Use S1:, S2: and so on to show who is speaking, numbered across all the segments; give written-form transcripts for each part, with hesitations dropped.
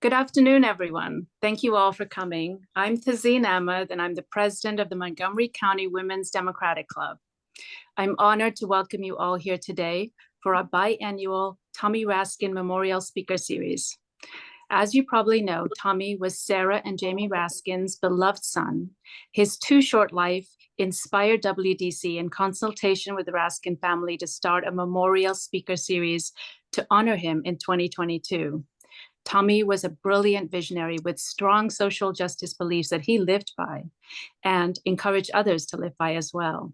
S1: Good afternoon, everyone. Thank you all for coming. I'm Tazeen Ahmed, and I'm the president of the Montgomery County Women's Democratic Club. I'm honored to welcome you all here today for our biannual Tommy Raskin Memorial Speaker Series. As you probably know, Tommy was Sarah and Jamie Raskin's beloved son. His too short life inspired WDC in consultation with the Raskin family to start a memorial speaker series to honor him in 2022. Tommy was a brilliant visionary with strong social justice beliefs that he lived by and encouraged others to live by as well.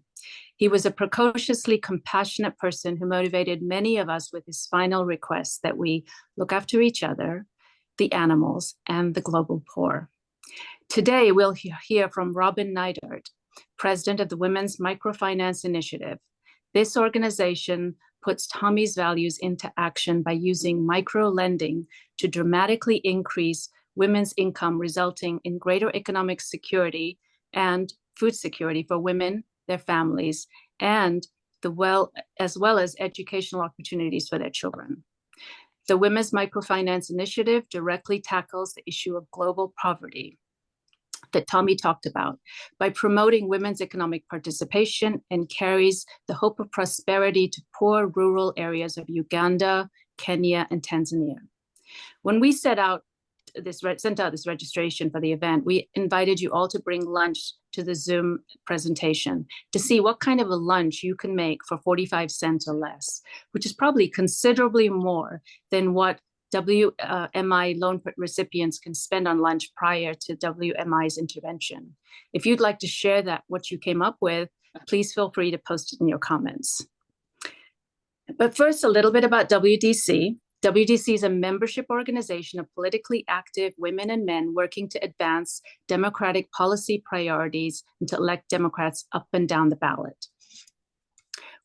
S1: He was a precociously compassionate person who motivated many of us with his final request that we look after each other, the animals, and the global poor. Today, we'll hear from Robyn Nietert, president of the Women's Microfinance Initiative. This organization puts Tommy's values into action by using micro-lending to dramatically increase women's income, resulting in greater economic security and food security for women, their families, and as well as educational opportunities for their children. The Women's Microfinance Initiative directly tackles the issue of global poverty that Tommy talked about by promoting women's economic participation and carries the hope of prosperity to poor rural areas of Uganda, Kenya, and Tanzania. When we sent out this registration for the event, we invited you all to bring lunch to the Zoom presentation to see what kind of a lunch you can make for 45 cents or less, which is probably considerably more than what WMI loan recipients can spend on lunch prior to WMI's intervention. If you'd like to share what you came up with, please feel free to post it in your comments. But first, a little bit about WDC. WDC is a membership organization of politically active women and men working to advance democratic policy priorities and to elect Democrats up and down the ballot.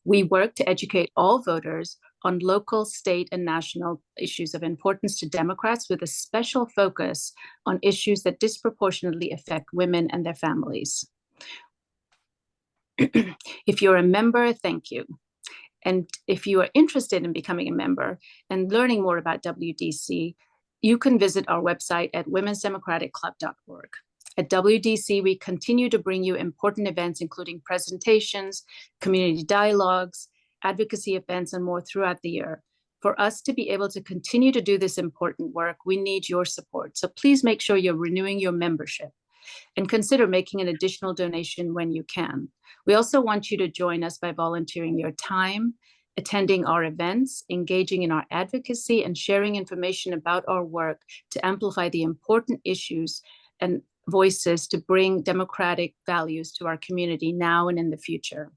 S1: We work to educate all voters on local, state, and national issues of importance to Democrats with a special focus on issues that disproportionately affect women and their families. If you're a member, thank you. And if you are interested in becoming a member and learning more about WDC, you can visit our website at womensdemocratic.club.org. At WDC, we continue to bring you important events, including presentations, community dialogues, advocacy events, and more throughout the year. For us to be able to continue to do this important work, we need your support. So please make sure you're renewing your membership and consider making an additional donation when you can. We also want you to join us by volunteering your time, attending our events, engaging in our advocacy, and sharing information about our work to amplify the important issues and voices to bring democratic values to our community now and in the future.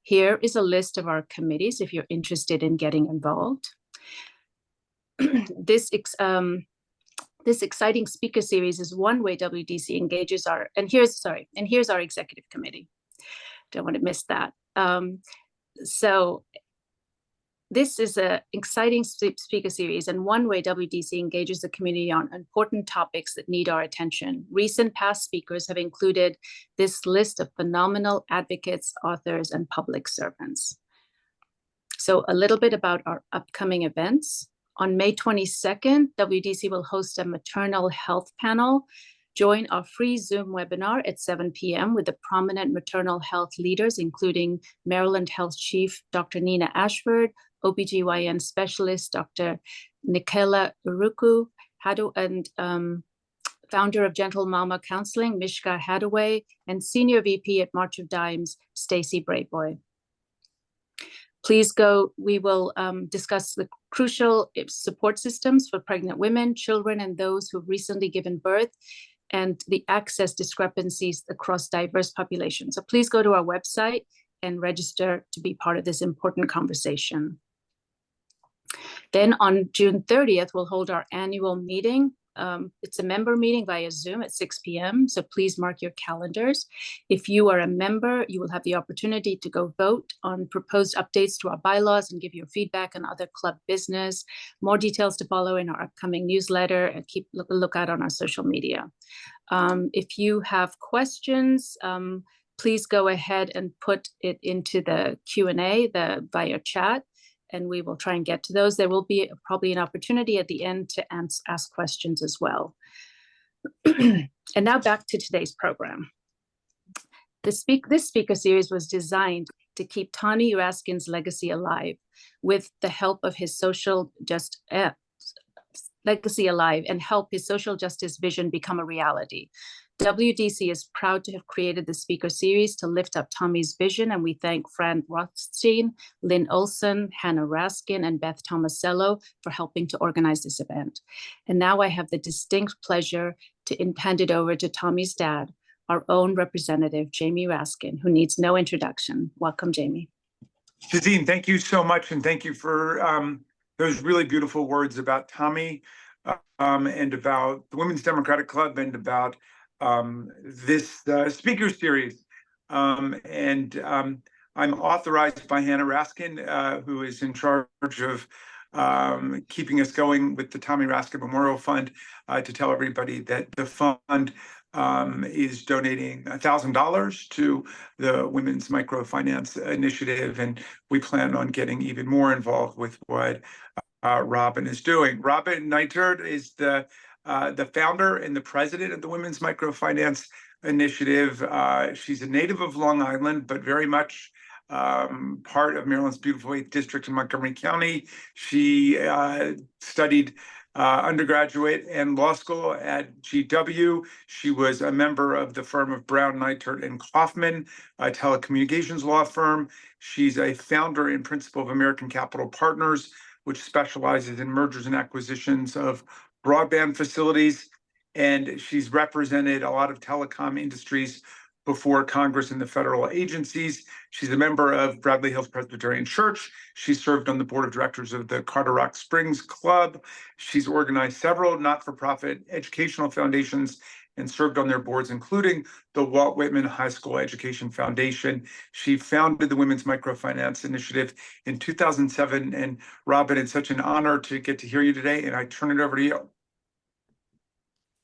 S1: Here is a list of our committees if you're interested in getting involved. This exciting speaker series is one way WDC engages here's our executive committee. Don't want to miss that. So this is an exciting speaker series, and one way WDC engages the community on important topics that need our attention. Recent past speakers have included this list of phenomenal advocates, authors, and public servants. So a little bit about our upcoming events. On May 22nd, WDC will host a maternal health panel. Join our free Zoom webinar at 7 p.m. with the prominent maternal health leaders, including Maryland Health Chief Dr. Nina Ashford, OBGYN specialist Dr. Nikela Uruku, and founder of Gentle Mama Counseling, Mishka Hadaway, and Senior VP at March of Dimes, Stacy Brayboy. Please go. We will discuss the crucial support systems for pregnant women, children, and those who have recently given birth, and the access discrepancies across diverse populations. So please go to our website and register to be part of this important conversation. Then on June 30th, we'll hold our annual meeting. It's a member meeting via Zoom at 6 p.m. So please mark your calendars. If you are a member, you will have the opportunity to go vote on proposed updates to our bylaws and give your feedback on other club business. More details to follow in our upcoming newsletter, and keep a lookout on our social media. If you have questions, please go ahead and put it into the Q&A via chat. and we will try and get to those. There will be probably an opportunity at the end to ask questions as well. And now back to today's program. This speaker series was designed to keep Tommy Raskin's legacy alive with the help of his legacy alive and help his social justice vision become a reality. WDC is proud to have created the speaker series to lift up Tommy's vision, and we thank Fran Rothstein, Lynn Olson, Hannah Raskin, and Beth Tomasello for helping to organize this event. And now I have the distinct pleasure to hand it over to Tommy's dad, our own representative, Jamie Raskin, who needs no introduction. Welcome, Jamie.
S2: Tazeen, thank you so much, and thank you for those really beautiful words about Tommy and about the Women's Democratic Club and about this speaker series. I'm authorized by Hannah Raskin, who is in charge of keeping us going with the Tommy Raskin Memorial Fund, to tell everybody that the fund is donating $1,000 to the Women's Microfinance Initiative, and we plan on getting even more involved with what Robin is doing. Robin Nietert is the founder and the president of the Women's Microfinance Initiative. She's a native of Long Island, but very much part of Maryland's beautiful 8th District in Montgomery County. She studied undergraduate and law school at GW. She was a member of the firm of Brown, Nietert, and Kaufman, a telecommunications law firm. She's a founder and principal of American Capital Partners, which specializes in mergers and acquisitions of broadband facilities. And she's represented a lot of telecom industries before Congress and the federal agencies. She's a member of Bradley Hills Presbyterian Church. She served on the board of directors of the Carter Rock Springs Club. She's organized several not-for-profit educational foundations and served on their boards, including the Walt Whitman High School Education Foundation. She founded the Women's Microfinance Initiative in 2007. And Robin, it's such an honor to get to hear you today, and I turn it over to you.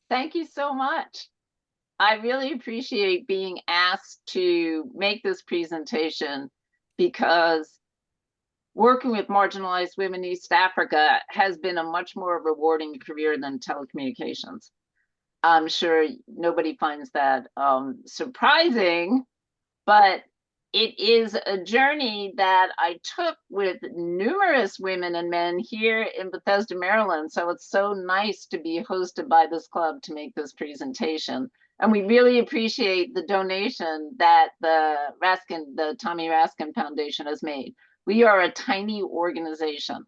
S3: Thank you so much. I really appreciate being asked to make this presentation, because working with marginalized women in East Africa has been a much more rewarding career than telecommunications. I'm sure nobody finds that surprising, but it is a journey that I took with numerous women and men here in Bethesda, Maryland. So it's so nice to be hosted by this club to make this presentation. And we really appreciate the donation that the Tommy Raskin Foundation has made. We are a tiny organization.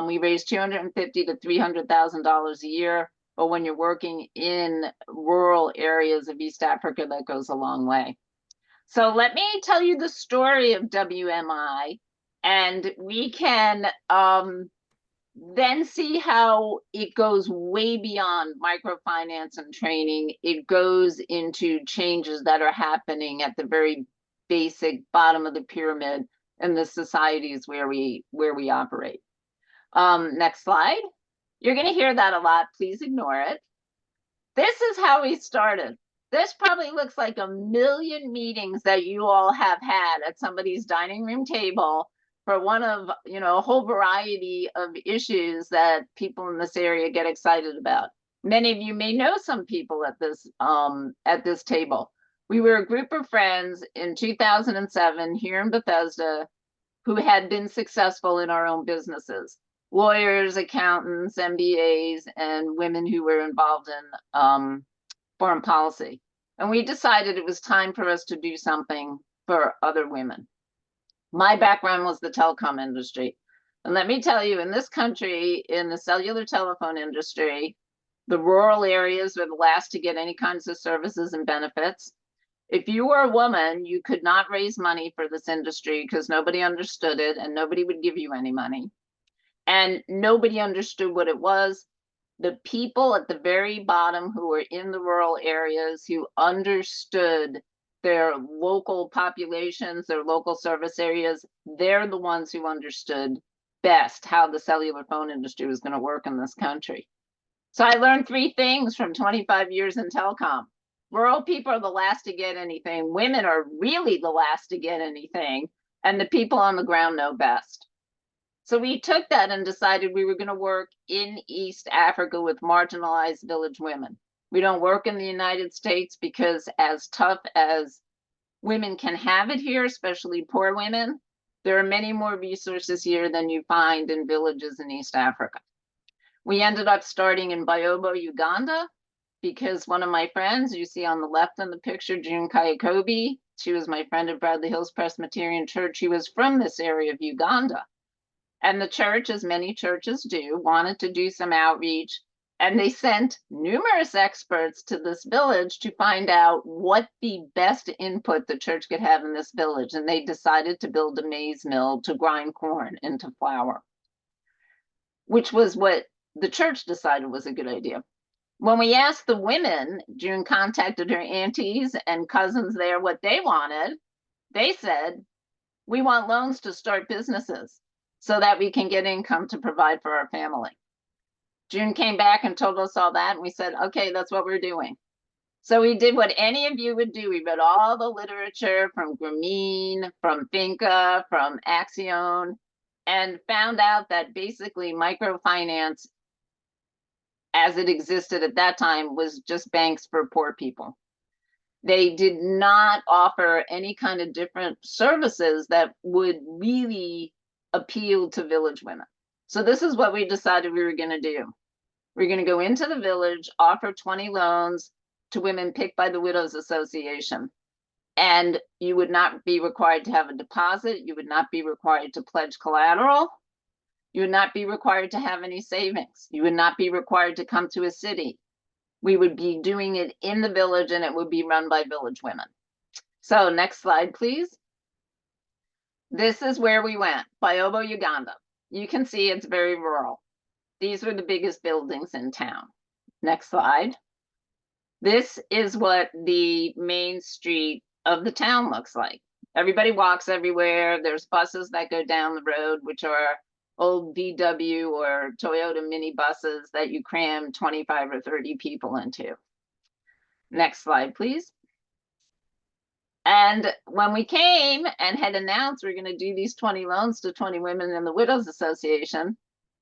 S3: We raise $250,000 to $300,000 a year, but when you're working in rural areas of East Africa, that goes a long way. So let me tell you the story of WMI, and we can then see how it goes way beyond microfinance and training. It goes into changes that are happening at the very basic bottom of the pyramid in the societies where we operate. Next slide. You're going to hear that a lot. Please ignore it. This is how we started. This probably looks like a million meetings that you all have had at somebody's dining room table for one of, a whole variety of issues that people in this area get excited about. Many of you may know some people at this table. We were a group of friends in 2007 here in Bethesda who had been successful in our own businesses. Lawyers, accountants, MBAs, and women who were involved in foreign policy. And we decided it was time for us to do something for other women. My background was the telecom industry. And let me tell you, in this country, in the cellular telephone industry, the rural areas were the last to get any kinds of services and benefits. If you were a woman, you could not raise money for this industry because nobody understood it and nobody would give you any money. And nobody understood what it was. The people at the very bottom who were in the rural areas, who understood their local populations, their local service areas, they're the ones who understood best how the cellular phone industry was going to work in this country. So I learned 3 things from 25 years in telecom. Rural people are the last to get anything. Women are really the last to get anything. And the people on the ground know best. So we took that and decided we were going to work in East Africa with marginalized village women. We don't work in the United States because as tough as women can have it here, especially poor women, there are many more resources here than you find in villages in East Africa. We ended up starting in Bayobo, Uganda, because one of my friends, you see on the left in the picture, June Kayakobi, she was my friend at Bradley Hills Presbyterian Church. She was from this area of Uganda. And the church, as many churches do, wanted to do some outreach. And they sent numerous experts to this village to find out what the best input the church could have in this village. And they decided to build a maize mill to grind corn into flour, which was what the church decided was a good idea. When we asked the women, June contacted her aunties and cousins there what they wanted. They said, we want loans to start businesses so that we can get income to provide for our family. June came back and told us all that, and we said, okay, that's what we're doing. So we did what any of you would do. We read all the literature from Grameen, from Finca, from Axion, and found out that basically microfinance, as it existed at that time, was just banks for poor people. They did not offer any kind of different services that would really appeal to village women. So this is what we decided we were going to do. We're going to go into the village, offer 20 loans to women picked by the Widows Association. And you would not be required to have a deposit. You would not be required to pledge collateral. You would not be required to have any savings. You would not be required to come to a city. We would be doing it in the village, and it would be run by village women. So next slide, please. This is where we went, Bayobo, Uganda. You can see it's very rural. These were the biggest buildings in town. Next slide. This is what the main street of the town looks like. Everybody walks everywhere. There's buses that go down the road, which are old VW or Toyota mini buses that you cram 25 or 30 people into. Next slide, please. And when we came and had announced we're going to do these 20 loans to 20 women in the Widows Association,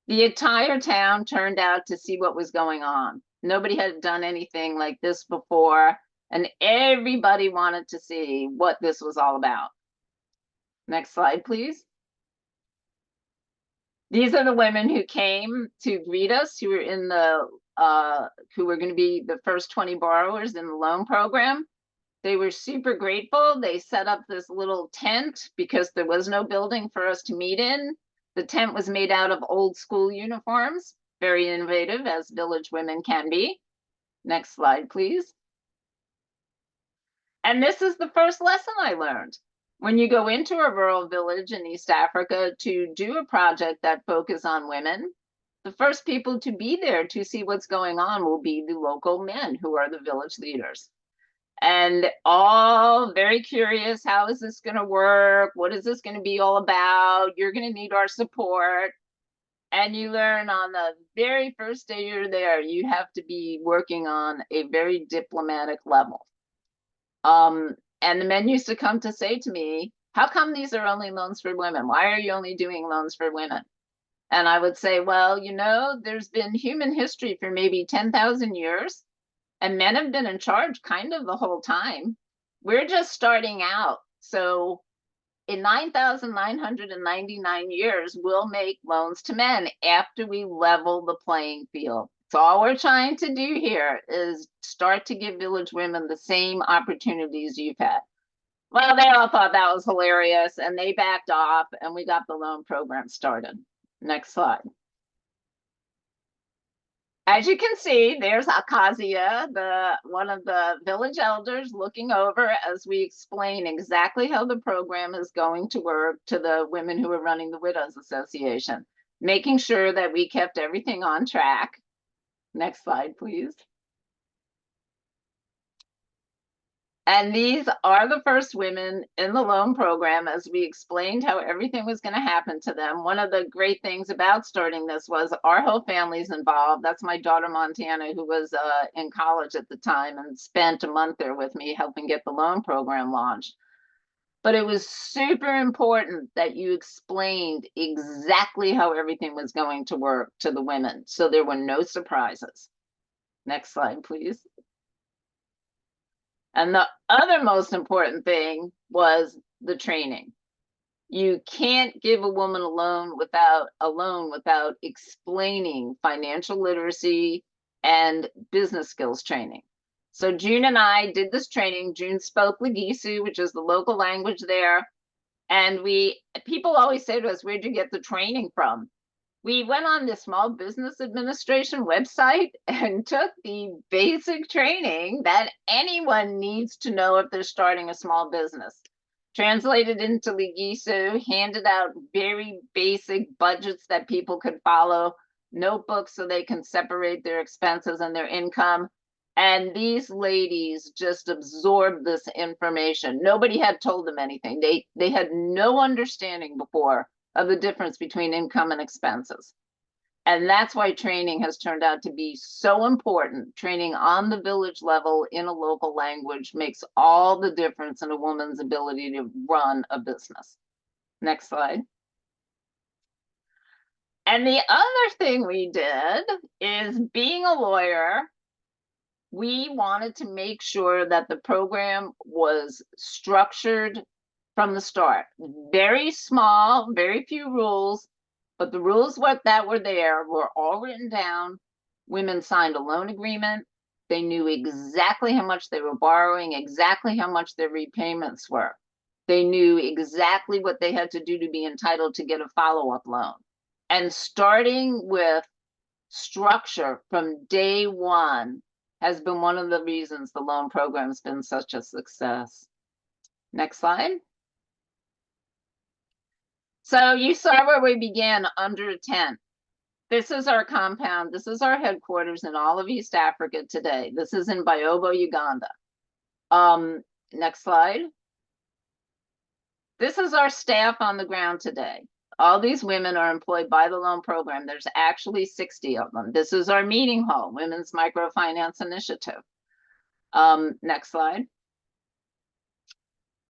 S3: the entire town turned out to see what was going on. Nobody had done anything like this before, and everybody wanted to see what this was all about. Next slide, please. These are the women who came to greet us, who were in the who were going to be the first 20 borrowers in the loan program. They were super grateful. They set up this little tent because there was no building for us to meet in. The tent was made out of old school uniforms, very innovative, as village women can be. Next slide, please. And this is the first lesson I learned. When you go into a rural village in East Africa to do a project that focuses on women, the first people to be there to see what's going on will be the local men who are the village leaders. And all very curious, how is this going to work? What is this going to be all about? You're going to need our support. And you learn on the very first day you're there, you have to be working on a very diplomatic level. And the men used to come to say to me, how come these are only loans for women? Why are you only doing loans for women? And I would say, well, you know, there's been human history for maybe 10,000 years, and men have been in charge kind of the whole time. We're just starting out. So in 9,999 years, we'll make loans to men after we level the playing field. So all we're trying to do here is start to give village women the same opportunities you've had. Well, they all thought that was hilarious, and they backed off, and we got the loan program started. Next slide. As you can see, there's Akazia, one of the village elders, looking over as we explain exactly how the program is going to work to the women who are running the Widows Association, making sure that we kept everything on track. Next slide, please. And these are the first women in the loan program as we explained how everything was going to happen to them. One of the great things about starting this was our whole family's involved. That's my daughter, Montana, who was in college at the time and spent a month there with me helping get the loan program launched. But it was super important that you explained exactly how everything was going to work to the women, so there were no surprises. Next slide, please. And the other most important thing was the training. You can't give a woman a loan without explaining financial literacy and business skills training. So June and I did this training. June spoke Legisu, which is the local language there. And people always say to us, where'd you get the training from? We went on the Small Business Administration website and took the basic training that anyone needs to know if they're starting a small business. Translated into Legisu, handed out very basic budgets that people could follow, notebooks so they can separate their expenses and their income. And these ladies just absorbed this information. Nobody had told them anything. They had no understanding before of the difference between income and expenses. And that's why training has turned out to be so important. Training on the village level in a local language makes all the difference in a woman's ability to run a business. Next slide. And the other thing we did is, being a lawyer, we wanted to make sure that the program was structured from the start. Very small, very few rules, but the rules that were there were all written down. Women signed a loan agreement. They knew exactly how much they were borrowing, exactly how much their repayments were. They knew exactly what they had to do to be entitled to get a follow-up loan. And starting with structure from day one has been one of the reasons the loan program has been such a success. Next slide. So you saw where we began, under a tent. This is our compound. This is our headquarters in all of East Africa today. This is in Byobo, Uganda. Next slide. This is our staff on the ground today. All these women are employed by the loan program. There's actually 60 of them. This is our meeting hall, Women's Microfinance Initiative. Next slide.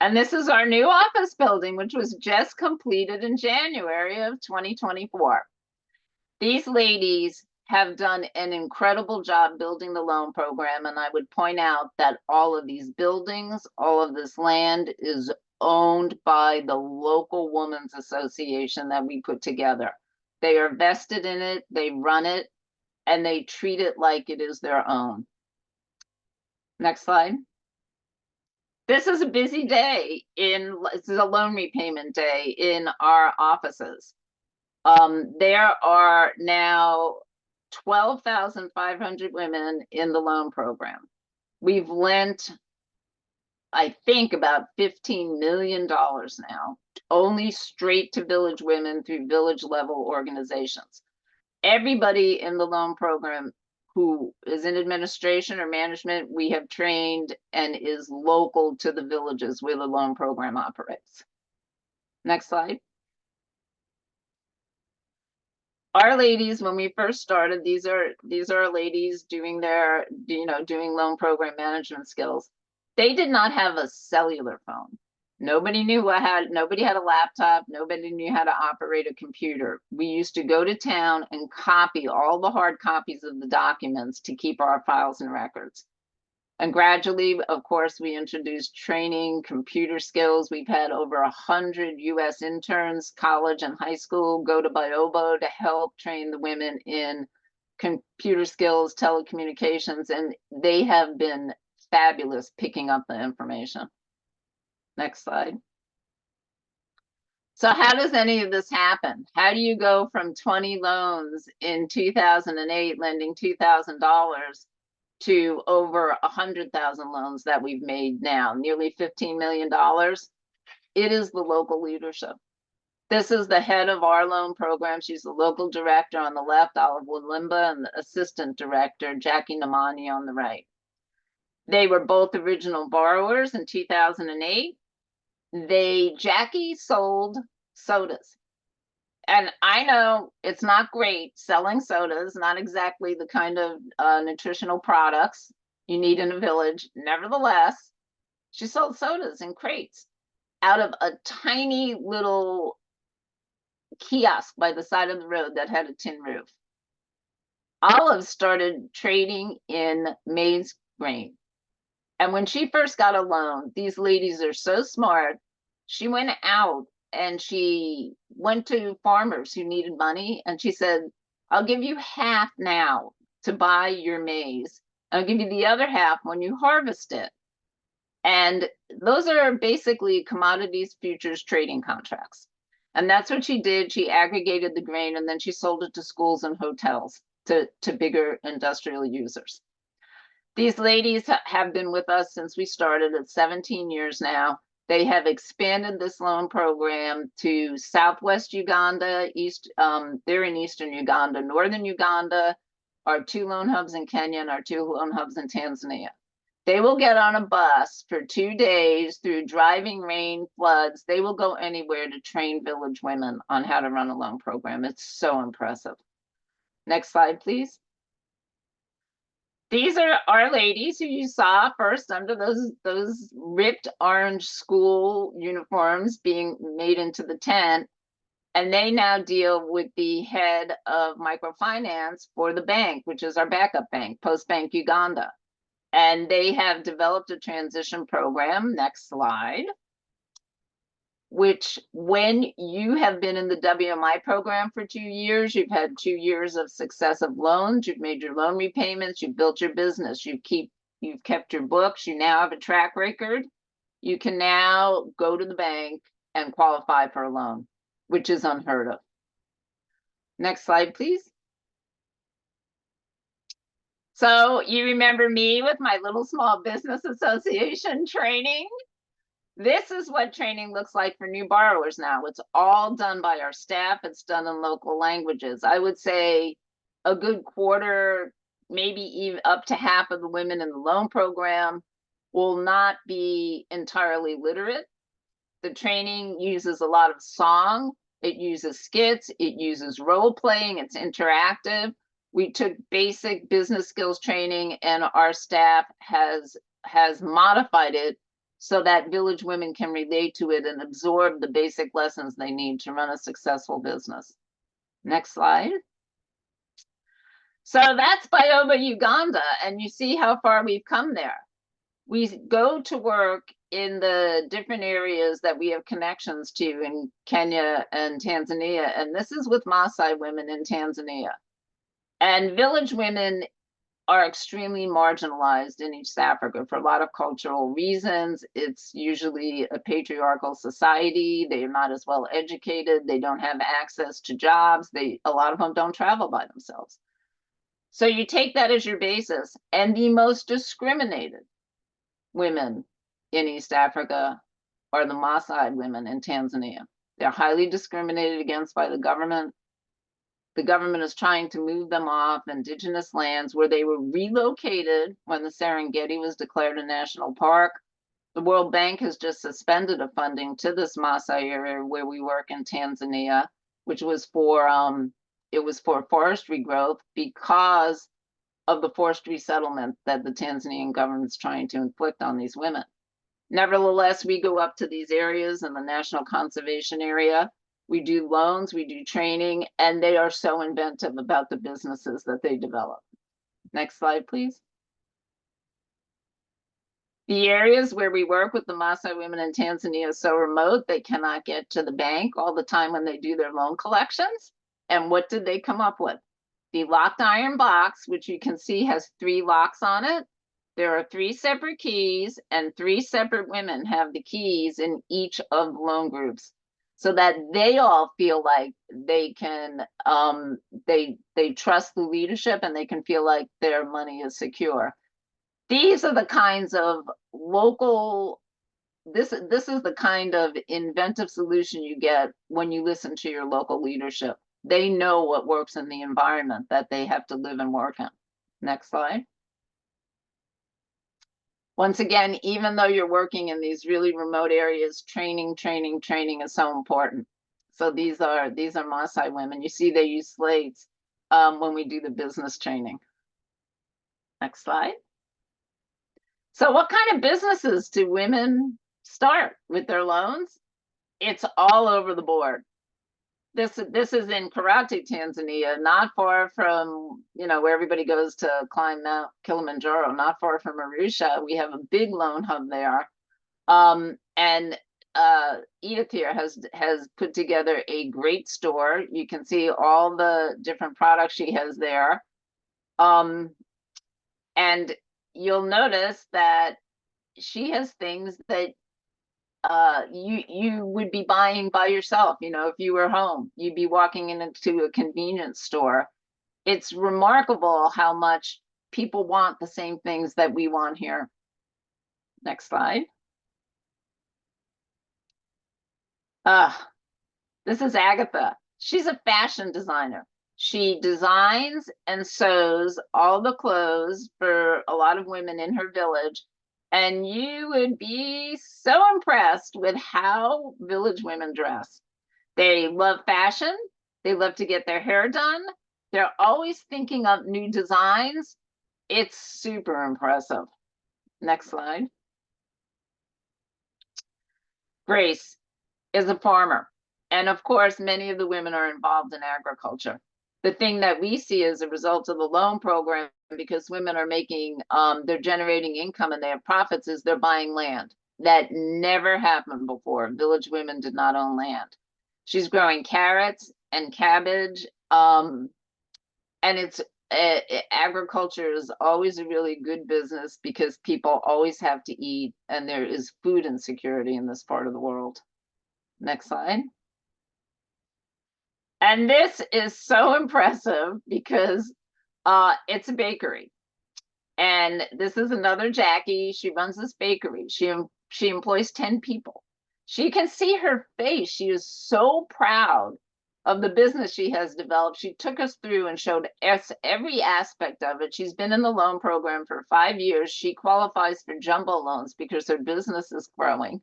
S3: And this is our new office building, which was just completed in January of 2024. These ladies have done an incredible job building the loan program. And I would point out that all of these buildings, all of this land is owned by the local women's association that we put together. They are vested in it, they run it, and they treat it like it is their own. Next slide. This is a busy day this is a loan repayment day in our offices. There are now 12,500 women in the loan program. We've lent, I think, about $15 million now, only straight to village women through village level organizations. Everybody in the loan program who is in administration or management, we have trained and is local to the villages where the loan program operates. Next slide. Our ladies, when we first started, these are ladies doing their, doing loan program management skills. They did not have a cellular phone. Nobody had a laptop. Nobody knew how to operate a computer. We used to go to town and copy all the hard copies of the documents to keep our files and records. And gradually, of course, we introduced training, computer skills. We've had over 100 US interns, college and high school, go to Byobo to help train the women in computer skills, telecommunications, and they have been fabulous picking up the information. Next slide. So how does any of this happen? How do you go from 20 loans in 2008, lending $2,000 to over 100,000 loans that we've made now, nearly $15 million? It is the local leadership. This is the head of our loan program. She's the local director on the left, Olive Woodlimba, and the assistant director, Jackie Namani, on the right. They were both original borrowers in 2008. Jackie sold sodas. And I know it's not great selling sodas, not exactly the kind of nutritional products you need in a village. Nevertheless, she sold sodas in crates. out of a tiny little kiosk by the side of the road that had a tin roof. Olive started trading in maize grain. And when she first got a loan, these ladies are so smart. She went out and she went to farmers who needed money. And she said, I'll give you half now to buy your maize. I'll give you the other half when you harvest it. And those are basically commodities futures trading contracts. And that's what she did. She aggregated the grain and then she sold it to schools and hotels, to bigger industrial users. These ladies have been with us since we started at 17 years now. They have expanded this loan program to Southwest Uganda, they're in Eastern Uganda, Northern Uganda, our 2 loan hubs in Kenya and our 2 loan hubs in Tanzania. They will get on a bus for 2 days through driving rain, floods. They will go anywhere to train village women on how to run a loan program. It's so impressive. Next slide, please. These are our ladies who you saw first under those ripped orange school uniforms being made into the tent. And they now deal with the head of microfinance for the bank, which is our backup bank, Post Bank Uganda. And they have developed a transition program, next slide, which when you have been in the WMI program for 2 years, you've had 2 years of successive loans, you've made your loan repayments, you've built your business, you've kept your books, you now have a track record, you can now go to the bank and qualify for a loan, which is unheard of. Next slide, please. So you remember me with my little small business association training? This is what training looks like for new borrowers now. It's all done by our staff. It's done in local languages. I would say a good quarter, maybe even up to half of the women in the loan program will not be entirely literate. The training uses a lot of song. It uses skits. It uses role playing. It's interactive. We took basic business skills training and our staff has modified it so that village women can relate to it and absorb the basic lessons they need to run a successful business. Next slide. So that's Bioba, Uganda, and you see how far we've come there. We go to work in the different areas that we have connections to in Kenya and Tanzania, and this is with Maasai women in Tanzania. And village women are extremely marginalized in East Africa for a lot of cultural reasons. It's usually a patriarchal society. They are not as well educated. They don't have access to jobs. A lot of them don't travel by themselves. So you take that as your basis. And the most discriminated women in East Africa are the Maasai women in Tanzania. They're highly discriminated against by the government. The government is trying to move them off indigenous lands where they were relocated when the Serengeti was declared a national park. The World Bank has just suspended a funding to this Maasai area where we work in Tanzania, which was for forestry growth because of the forced resettlement that the Tanzanian government's trying to inflict on these women. Nevertheless, we go up to these areas in the National Conservation Area. We do loans, we do training, and they are so inventive about the businesses that they develop. Next slide, please. The areas where we work with the Maasai women in Tanzania are so remote, they cannot get to the bank all the time when they do their loan collections. And what did they come up with? The locked iron box, which you can see has 3 locks on it. There are 3 separate keys, and 3 separate women have the keys in each of the loan groups, so that they all feel like they can, they trust the leadership and they can feel like their money is secure. These are the kinds of local, this is the kind of inventive solution you get when you listen to your local leadership. They know what works in the environment that they have to live and work in. Next slide. Once again, even though you're working in these really remote areas, training is so important. So these are Maasai women. You see they use slates when we do the business training. Next slide. So what kind of businesses do women start with their loans. It's all over the board. This is in Karate, Tanzania, not far from, you know, where everybody goes to climb Mount Kilimanjaro, not far from Arusha. We have a big loan hub there. And Nietert has put together a great store. You can see all the different products she has there. And you'll notice that she has things that you would be buying by yourself. You know, if you were home, you'd be walking into a convenience store. It's remarkable how much people want the same things that we want here. Next slide. This is Agatha. She's a fashion designer. She designs and sews all the clothes for a lot of women in her village. And you would be so impressed with how village women dress. They love fashion. They love to get their hair done. They're always thinking of new designs. It's super impressive. Next slide. Grace is a farmer. And of course, many of the women are involved in agriculture. The thing that we see as a result of the loan program, because women are making, they're generating income and they have profits, is they're buying land. That never happened before. Village women did not own land. She's growing carrots and cabbage. And it's agriculture is always a really good business because people always have to eat, and there is food insecurity in this part of the world. Next slide. And this is so impressive because it's a bakery. And this is another Jackie. She runs this bakery. She employs 10 people. She can see her face. She is so proud of the business she has developed. She took us through and showed us every aspect of it. She's been in the loan program for 5 years. She qualifies for jumbo loans because her business is growing.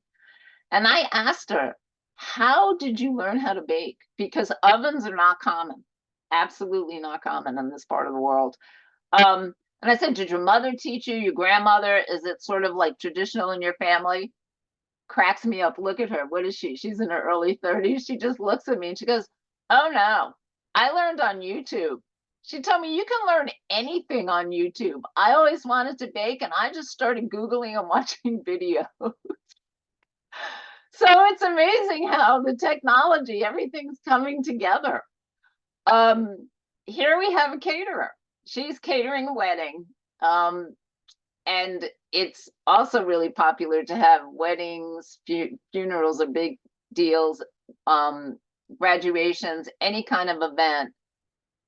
S3: And I asked her, how did you learn how to bake? Because ovens are not common, absolutely not common in this part of the world. And I said, did your mother teach you, your grandmother? Is it sort of like traditional in your family? Cracks me up. Look at her. What is she? She's in her early 30s. She just looks at me and she goes, oh no, I learned on YouTube. She told me you can learn anything on YouTube. I always wanted to bake and I just started Googling and watching videos. So it's amazing how the technology, everything's coming together. Here we have a caterer. She's catering a wedding. And it's also really popular to have weddings, funerals are big deals, graduations, any kind of event.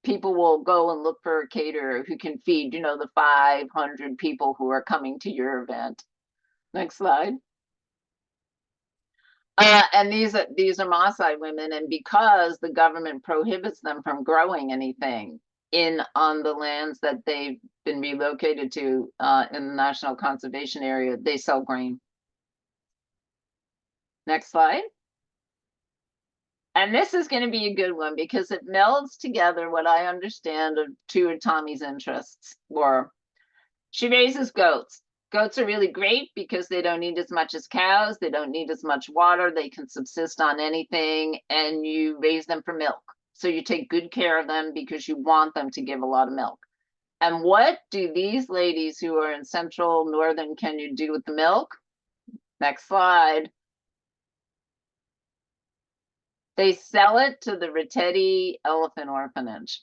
S3: People will go and look for a caterer who can feed, you know, the 500 people who are coming to your event. Next slide. And these are Maasai women, and because the government prohibits them from growing anything on the lands that they've been relocated to in the National Conservation Area, they sell grain. Next slide. And this is going to be a good one because it melds together what I understand of two of Tommy's interests were. She raises goats. Goats are really great because they don't need as much as cows. They don't need as much water. They can subsist on anything, and you raise them for milk. So you take good care of them because you want them to give a lot of milk. And what do these ladies who are in central northern Kenya do with the milk? Next slide. They sell it to the Rieti Elephant Orphanage.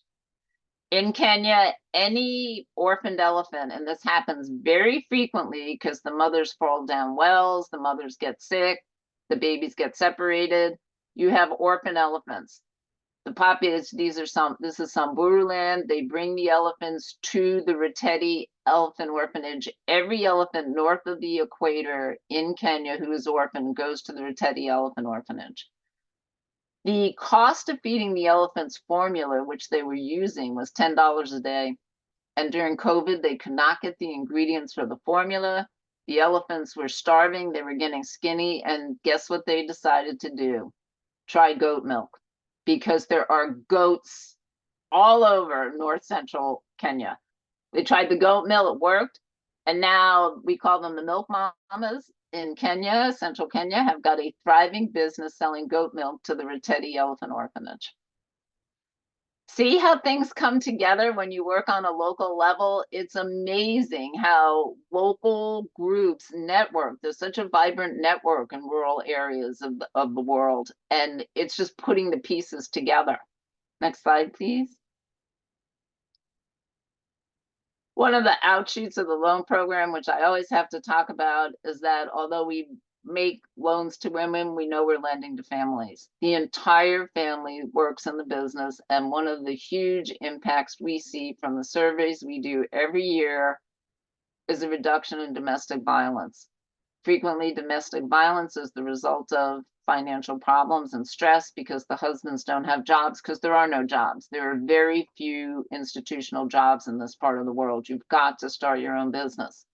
S3: In Kenya, any orphaned elephant, and this happens very frequently because the mothers fall down wells, the mothers get sick, the babies get separated, you have orphan elephants. The populace, this is Samburu land. They bring the elephants to the Rieti Elephant Orphanage. Every elephant north of the equator in Kenya who is orphaned goes to the Rieti Elephant Orphanage. The cost of feeding the elephants formula, which they were using, was $10 a day. And during COVID, they could not get the ingredients for the formula. The elephants were starving, they were getting skinny, and guess what they decided to do? Try goat milk, because there are goats all over north central Kenya. They tried the goat milk, it worked, and now we call them the milk mamas. in Kenya, central Kenya, have got a thriving business selling goat milk to the Reteti Elephant Orphanage. See how things come together when you work on a local level? It's amazing how local groups network. There's such a vibrant network in rural areas of the world, and it's just putting the pieces together. Next slide, please. One of the outshoots of the loan program, which I always have to talk about, is that although we make loans to women, we know we're lending to families. The entire family works in the business, and one of the huge impacts we see from the surveys we do every year is a reduction in domestic violence. Frequently, domestic violence is the result of financial problems and stress because the husbands don't have jobs, because there are no jobs. There are very few institutional jobs in this part of the world. You've got to start your own business.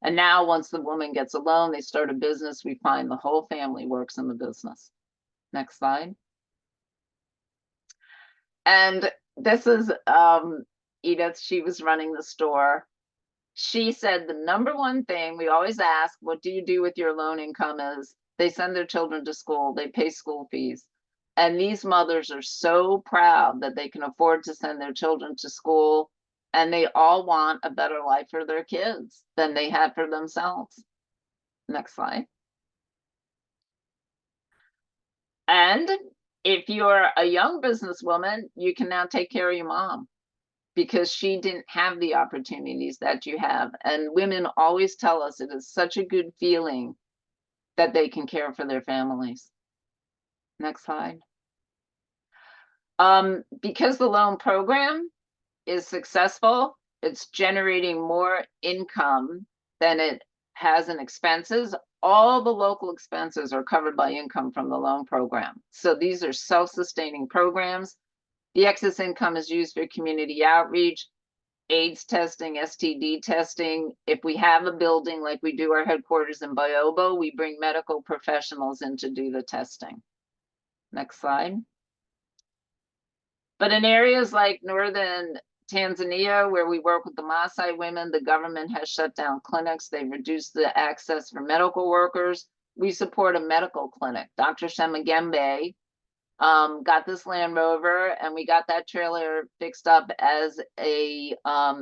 S3: And now once the woman gets a loan, they start a business, we find the whole family works in the business. Next slide. And this is Edith, she was running the store. She said the number one thing we always ask, what do you do with your loan income, is they send their children to school, they pay school fees. And these mothers are so proud that they can afford to send their children to school, and they all want a better life for their kids than they had for themselves. Next slide. And if you're a young businesswoman, you can now take care of your mom, because she didn't have the opportunities that you have. And women always tell us it is such a good feeling that they can care for their families. Next slide. Because the loan program is successful, it's generating more income than it has in expenses. All the local expenses are covered by income from the loan program. So these are self-sustaining programs. The excess income is used for community outreach, AIDS testing, STD testing. If we have a building like we do our headquarters in Bayobo, we bring medical professionals in to do the testing. Next slide. But in areas like northern Tanzania, where we work with the Maasai women, the government has shut down clinics. They've reduced the access for medical workers. We support a medical clinic. Dr. Shemagembe got this Land Rover, and we got that trailer fixed up as a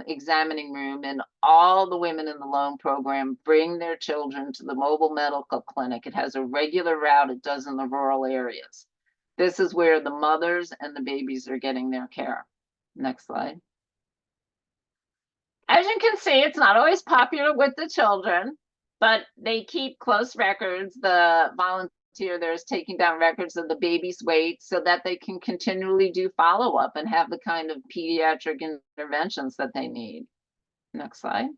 S3: examining room, and all the women in the loan program bring their children to the mobile medical clinic. It has a regular route it does in the rural areas. This is where the mothers and the babies are getting their care. Next slide. As you can see, it's not always popular with the children, but they keep close records. The volunteer there is taking down records of the baby's weight so that they can continually do follow-up and have the kind of pediatric interventions that they need. Next slide.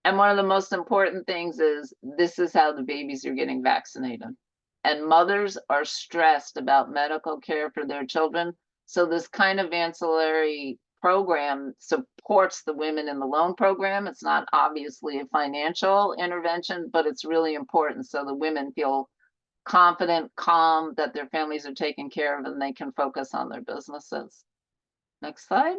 S3: And one of the most important things is this is how the babies are getting vaccinated. And mothers are stressed about medical care for their children. So this kind of ancillary program supports the women in the loan program. It's not obviously a financial intervention, but it's really important so the women feel confident, calm, that their families are taken care of and they can focus on their businesses. Next slide.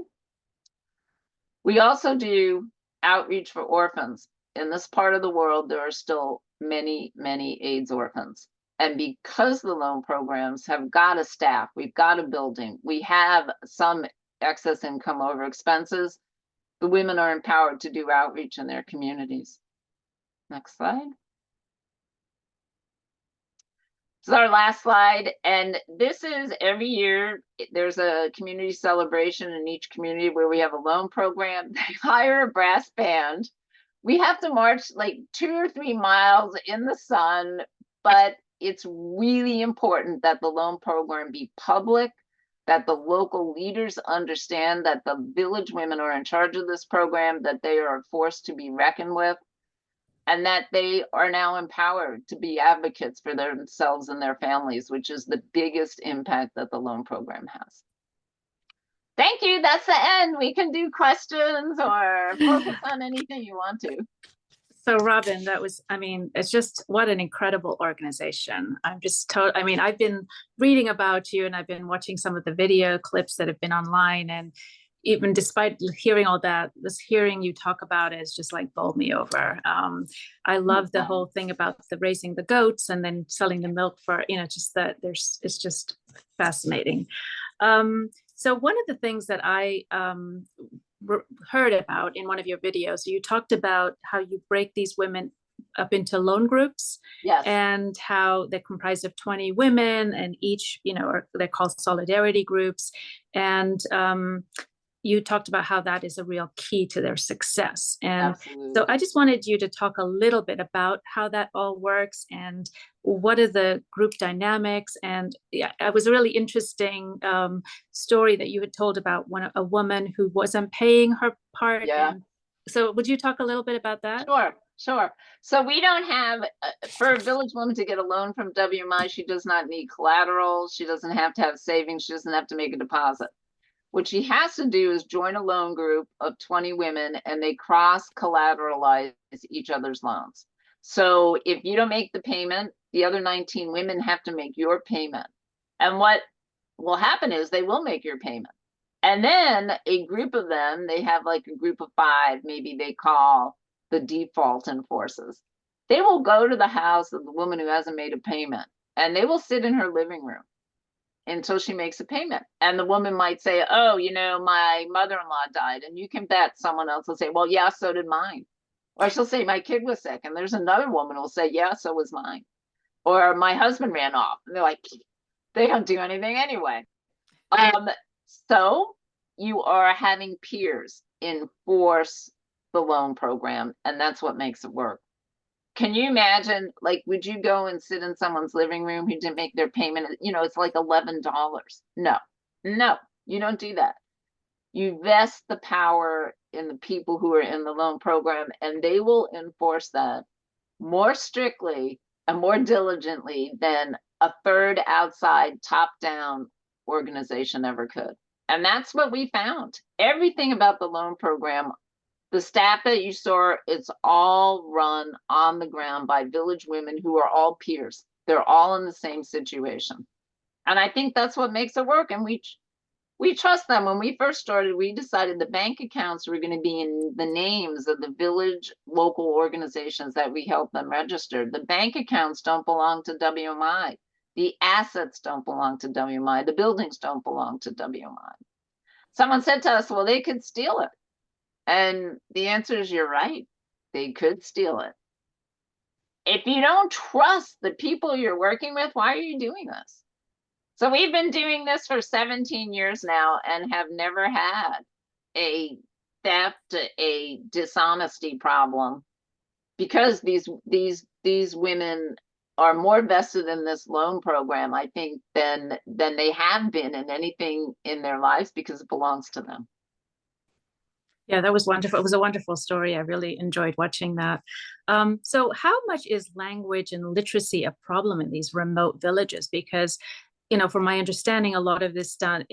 S3: We also do outreach for orphans. In this part of the world, there are still many, many AIDS orphans. And because the loan programs have got a staff, we've got a building, we have some excess income over expenses, the women are empowered to do outreach in their communities. Next slide. This is our last slide, and this is every year there's a community celebration in each community where we have a loan program. They hire a brass band. We have to march like 2 or 3 miles in the sun, but it's really important that the loan program be public, that the local leaders understand that the village women are in charge of this program, that they are a force to be reckoned with, and that they are now empowered to be advocates for themselves and their families, which is the biggest impact that the loan program has. Thank you. That's the end. We can do questions or focus on anything you want to.
S1: So Robin, that was, I mean, it's just what an incredible organization. I'm just told, I mean, I've been reading about you and I've been watching some of the video clips that have been online, and even despite hearing all that, this hearing you talk about is just like bowled me over. I love the whole thing about the raising the goats and then selling the milk for, just that it's just fascinating. So one of the things that I heard about in one of your videos, you talked about how you break these women up into loan groups.
S3: Yes.
S1: And how they're comprised of 20 women, and each, they're called solidarity groups. And you talked about how that is a real key to their success. And
S3: Absolutely.
S1: so I just wanted you to talk a little bit about how that all works and what are the group dynamics. And yeah, it was a really interesting story that you had told about a woman who wasn't paying her part.
S3: Yeah.
S1: And so would you talk a little bit about that?
S3: Sure. So we don't have, for a village woman to get a loan from WMI, she does not need collateral. She doesn't have to have savings. She doesn't have to make a deposit. What she has to do is join a loan group of 20 women, and they cross collateralize each other's loans. So if you don't make the payment, the other 19 women have to make your payment. And what will happen is they will make your payment. And then a group of them, they have like a group of 5, maybe they call the default enforcers. They will go to the house of the woman who hasn't made a payment, and they will sit in her living room until she makes a payment. And the woman might say, oh, my mother-in-law died. And you can bet someone else will say, well, yeah, so did mine. Or she'll say, my kid was sick. And there's another woman who will say, yeah, so was mine. Or my husband ran off. And they're like, they don't do anything anyway. So you are having peers enforce the loan program, and that's what makes it work. Can you imagine, like, would you go and sit in someone's living room who didn't make their payment? It's like $11. No, you don't do that. You vest the power in the people who are in the loan program, and they will enforce that more strictly and more diligently than a third outside top-down organization ever could. And that's what we found. Everything about the loan program, the staff that you saw, it's all run on the ground by village women who are all peers. They're all in the same situation. And I think that's what makes it work. And we trust them. When we first started, we decided the bank accounts were going to be in the names of the village local organizations that we help them register. The bank accounts don't belong to WMI. The assets don't belong to WMI. The buildings don't belong to WMI. Someone said to us, well, they could steal it. And the answer is, you're right. They could steal it. If you don't trust the people you're working with, why are you doing this? So we've been doing this for 17 years now and have never had a theft, a dishonesty problem, because these women are more vested in this loan program, I think, than they have been in anything in their lives, because it belongs to them.
S1: Yeah, that was wonderful. It was a wonderful story. I really enjoyed watching that. So how much is language and literacy a problem in these remote villages? Because, from my understanding, a lot of this done,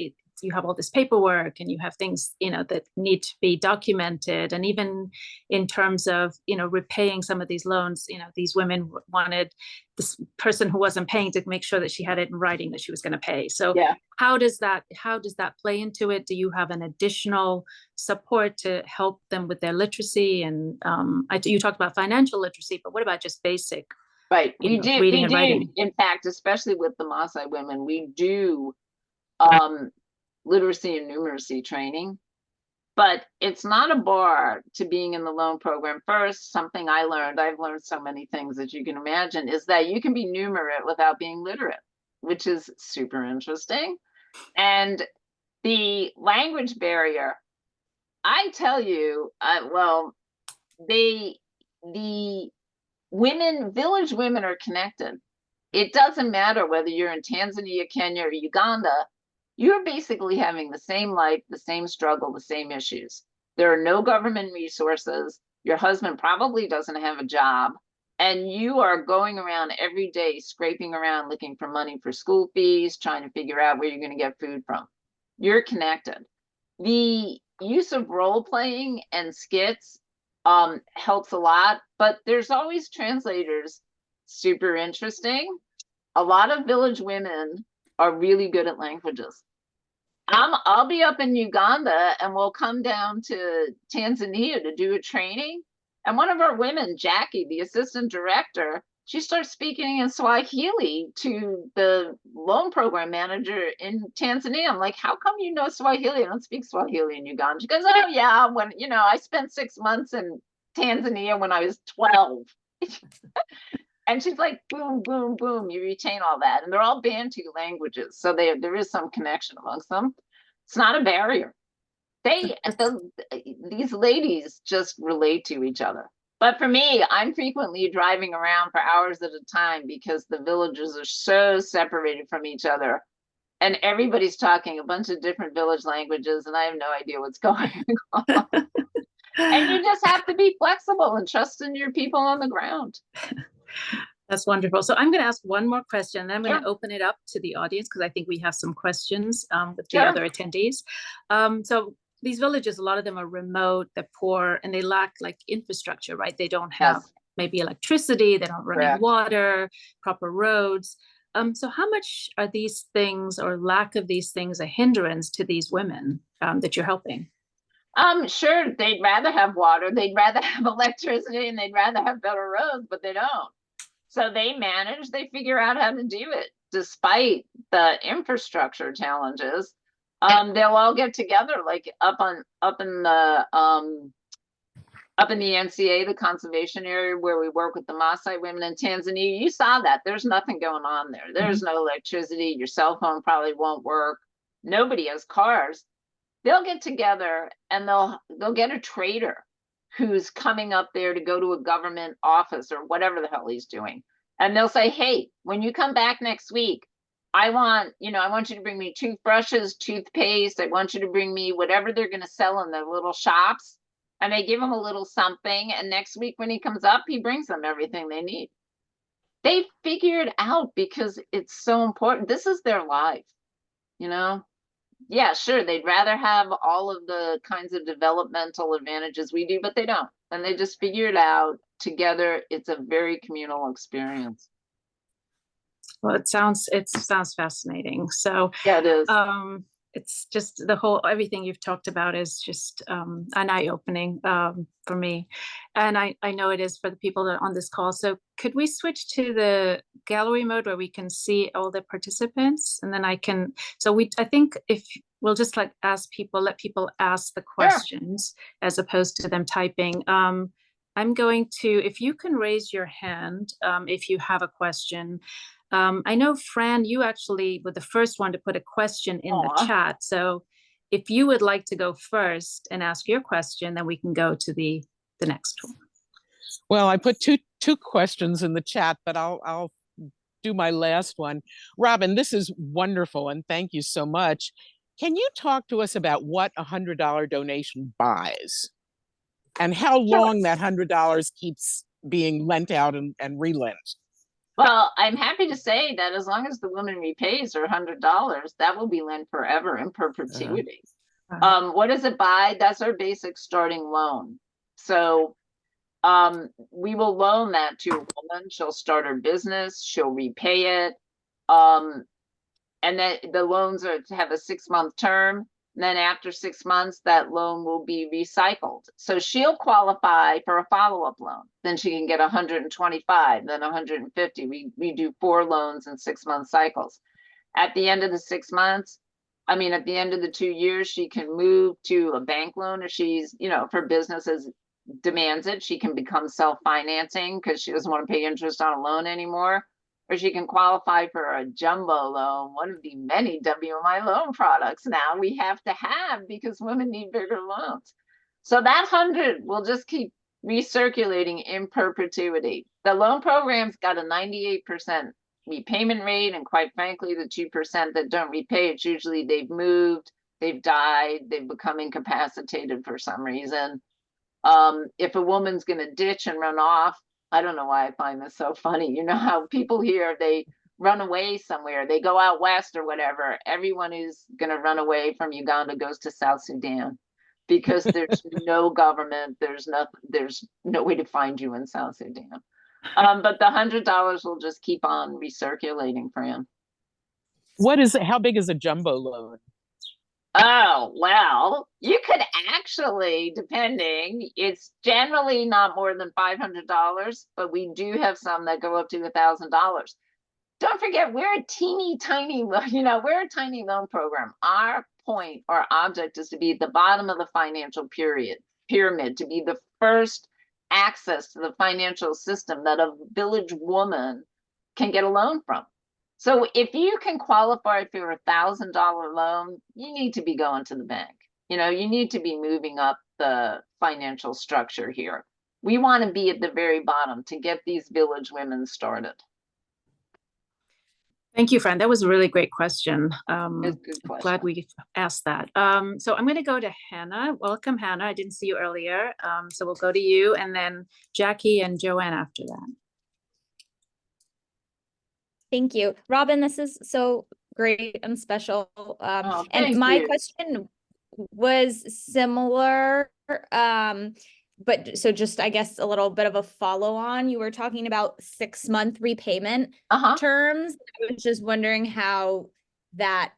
S1: you have all this paperwork and you have things, that need to be documented. And even in terms of, repaying some of these loans, these women wanted this person who wasn't paying to make sure that she had it in writing that she was going to pay. So yeah. How does that play into it? Do you have an additional support to help them with their literacy? And you talked about financial literacy, but what about just basic?
S3: Right. Reading and writing. In fact, especially with the Maasai women, we do literacy and numeracy training, but it's not a bar to being in the loan program. First, something I've learned so many things that you can imagine, is that you can be numerate without being literate, which is super interesting. And the language barrier, I tell you, the women, village women are connected. It doesn't matter whether you're in Tanzania, Kenya, or Uganda. You're basically having the same life, the same struggle, the same issues. There are no government resources. Your husband probably doesn't have a job. And you are going around every day, scraping around, looking for money for school fees, trying to figure out where you're going to get food from. You're connected. The use of role playing and skits helps a lot, but there's always translators. Super interesting. A lot of village women are really good at languages. I'll be up in Uganda and we'll come down to Tanzania to do a training. And one of our women, Jackie, the assistant director, she starts speaking in Swahili to the loan program manager in Tanzania. I'm like, how come you know Swahili? I don't speak Swahili in Uganda. She goes, oh yeah, when I spent 6 months in Tanzania when I was 12. And she's like, boom, boom, boom, you retain all that. And they're all Bantu languages. So there is some connection amongst them. It's not a barrier. These ladies just relate to each other. But for me, I'm frequently driving around for hours at a time because the villages are so separated from each other. And everybody's talking a bunch of different village languages, and I have no idea what's going on. And you just have to be flexible and trust in your people on the ground.
S1: That's wonderful. So I'm going to ask one more question, and then I'm going
S3: Sure.
S1: to open it up to the audience because I think we have some questions with the
S3: Sure.
S1: other attendees. So these villages, a lot of them are remote, they're poor, and they lack like infrastructure, right? They don't have
S3: Yes.
S1: maybe electricity, they don't running
S3: Correct.
S1: water, proper roads. So how much are these things or lack of these things a hindrance to these women that you're helping?
S3: Sure, they'd rather have water, they'd rather have electricity, and they'd rather have better roads, but they don't. So they manage, they figure out how to do it despite the infrastructure challenges. They'll all get together like up in the NCA, the conservation area where we work with the Maasai women in Tanzania. You saw that. There's nothing going on there. There's no electricity. Your cell phone probably won't work. Nobody has cars. They'll get together and they'll get a trader who's coming up there to go to a government office or whatever the hell he's doing. And they'll say, hey, when you come back next week, I want you to bring me toothbrushes, toothpaste. I want you to bring me whatever they're going to sell in the little shops. And they give him a little something. And next week when he comes up, he brings them everything they need. They figure it out because it's so important. This is their life, Yeah, sure. They'd rather have all of the kinds of developmental advantages we do, but they don't. And they just figure it out together. It's a very communal experience.
S1: Well, it sounds fascinating. So
S3: yeah, it is.
S1: It's just everything you've talked about is just an eye-opening for me. And I know it is for the people that are on this call. So could we switch to the gallery mode where we can see all the participants? And then I think if we'll just let people ask the questions as opposed to them typing. I'm going to, if you can raise your hand, if you have a question. I know, Fran, you actually were the first one to put a question in the chat. So if you would like to go first and ask your question, then we can go to the next one.
S4: Well, I put two questions in the chat, but I'll do my last one. Robin, this is wonderful, and thank you so much. Can you talk to us about what a $100 donation buys and how long that $100 keeps being lent out and relent?
S3: Well, I'm happy to say that as long as the woman repays her $100, that will be lent forever in perpetuity. What does it buy? That's our basic starting loan. So we will loan that to a woman. She'll start her business. She'll repay it. And then the loans are to have a 6-month term. And then after 6 months, that loan will be recycled. So she'll qualify for a follow-up loan. Then she can get 125, then 150. We do 4 loans in 6-month cycles. At the end of the 6 months, at the end of the 2 years, she can move to a bank loan if she's, if her businesses demands it. She can become self-financing because she doesn't want to pay interest on a loan anymore. Or she can qualify for a jumbo loan, one of the many WMI loan products now we have to have because women need bigger loans. So that 100 will just keep recirculating in perpetuity. The loan program's got a 98% repayment rate, and quite frankly, the 2% that don't repay, it's usually they've moved, they've died, they've become incapacitated for some reason. If a woman's going to ditch and run off, I don't know why I find this so funny. You know how people here, they run away somewhere, they go out west or whatever. Everyone who's going to run away from Uganda goes to South Sudan because there's no government, there's no way to find you in South Sudan. But the $100 will just keep on recirculating, Fran.
S4: How big is a jumbo loan?
S3: Oh, well, you could actually, depending, it's generally not more than $500, but we do have some that go up to $1,000. Don't forget, we're a teeny tiny, we're a tiny loan program. Our point, our object is to be at the bottom of the financial pyramid, to be the first access to the financial system that a village woman can get a loan from. So if you can qualify for $1,000 loan, you need to be going to the bank. You need to be moving up the financial structure here. We want to be at the very bottom to get these village women started.
S1: Thank you, Fran. That was a really great question.
S3: It's a good question.
S1: Glad we asked that. So I'm going to go to Hannah. Welcome, Hannah. I didn't see you earlier. So we'll go to you, and then Jackie and Joanne after that.
S5: Thank you. Robin, this is so great and special.
S3: Oh,
S5: and
S3: thank
S5: my
S3: you.
S5: question was similar, but so just, I guess, a little bit of a follow on. You were talking about 6-month repayment terms. I was just wondering how that